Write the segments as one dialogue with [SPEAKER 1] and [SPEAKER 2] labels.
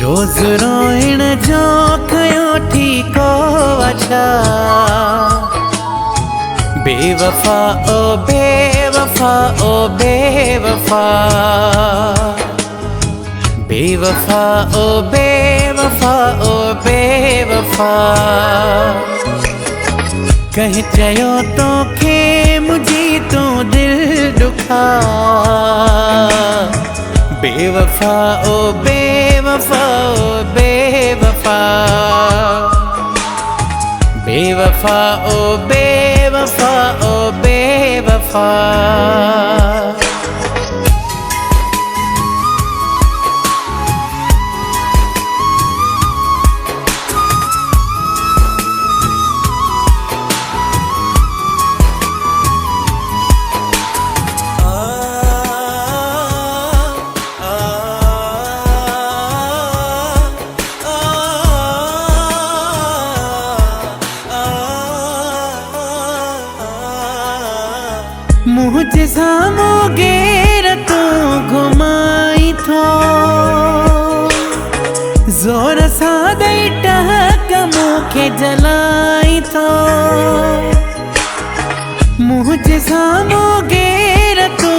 [SPEAKER 1] रोज रोइण जो कयो ठीको अच्छा। बेवफा ओ बेवफा ओ बेवफा, बेवफा ओ बेवफा ओ बेवफा। कहीं चयो तो खे मुझी तो दिल दुखा। बेवफा ओ बेवफा ओ बेवफा, बेवफा ओ बेवफा ओ बेवफा। मुझे सामो गेर तो घुमाई थो, जोर सा दई टहक मुखे जलाई थो। मुझे सामो गेर तो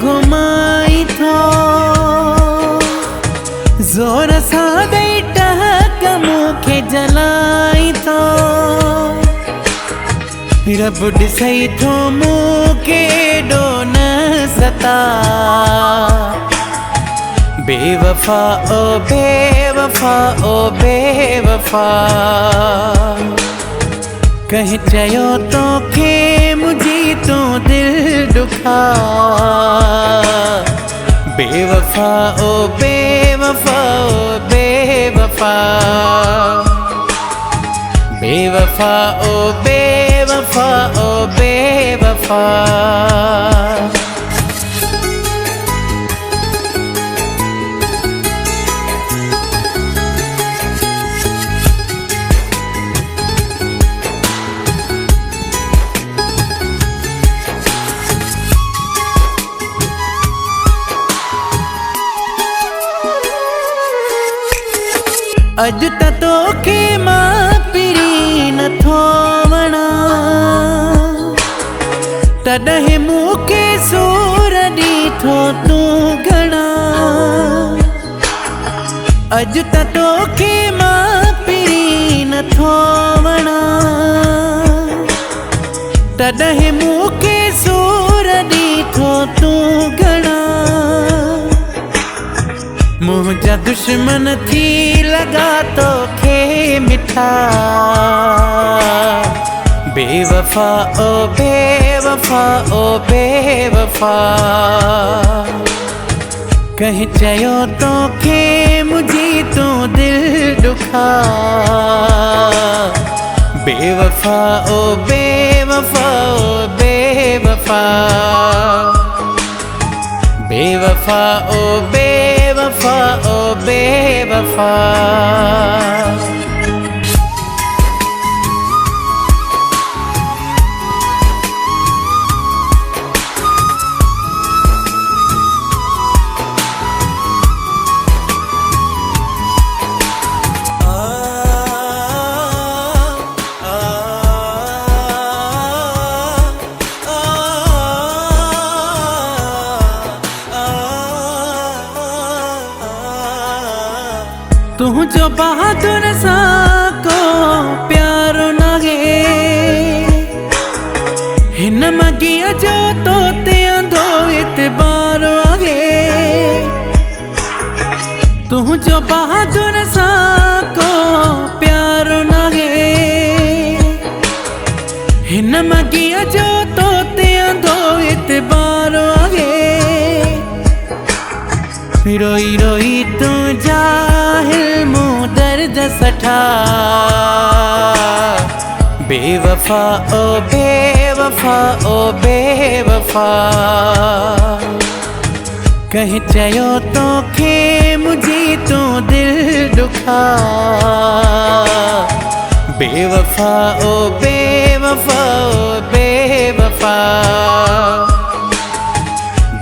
[SPEAKER 1] घुमाई थो, जोर सा दई टहक मुखे जलाई थो। रब ॾिसई थो मूंखे एॾो न सता। बेवफा ओ बेवफा ओ बेवफा, कहीं चयो तोखे मुझी तो दिल दुखा। बेवफा ओ बेवफा ओ बेवफा, बेवफा ओ बेवफा ओ बेवफा। अज त तोखे मां पिरी नथो वणा, तॾहिं मूंखे सूर ॾीठो तूं घणा। अज त तोखे मां पिरी नथो वणा, तॾहिं मूंखे सूर ॾीठो तूं घणा। मुझा दुश्मन थी लगा तोखे मिठा। बेवफा ओ बेवफा ओ बेवफा, कहीं चयो तोखे मुझी तो दिल दुखा। बेवफा ओ बेवफा ओ बेवफा, बेवफा ओ बेवफा ओ बेवफा। तुझो बहादुर सा को प्यारो नागे, हिन मगिया जो तो ते अंधो इतबारो आगे। तुझो बहादुर सा को प्यारो नागे, हिन मगिया जो तो ते अंधो इतबारो आगे। रोई रोई तू जाहिल मुँह दर्द सठा। बेवफा ओ बेवफा ओ बेवफा, कहीं चयो तोखे मुझी तो दिल दुखा। बेवफा ओ बेवफा ओ बेवफा,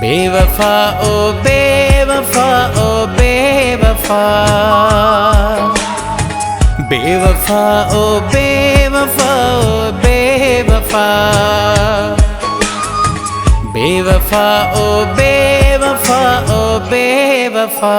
[SPEAKER 1] बेवफा ओ बेवफा ओ बेवफा। बेवफा बेवफा ओ बेवफा ओ बेवफा बेवफा ओ बेवफा ओ बेवफा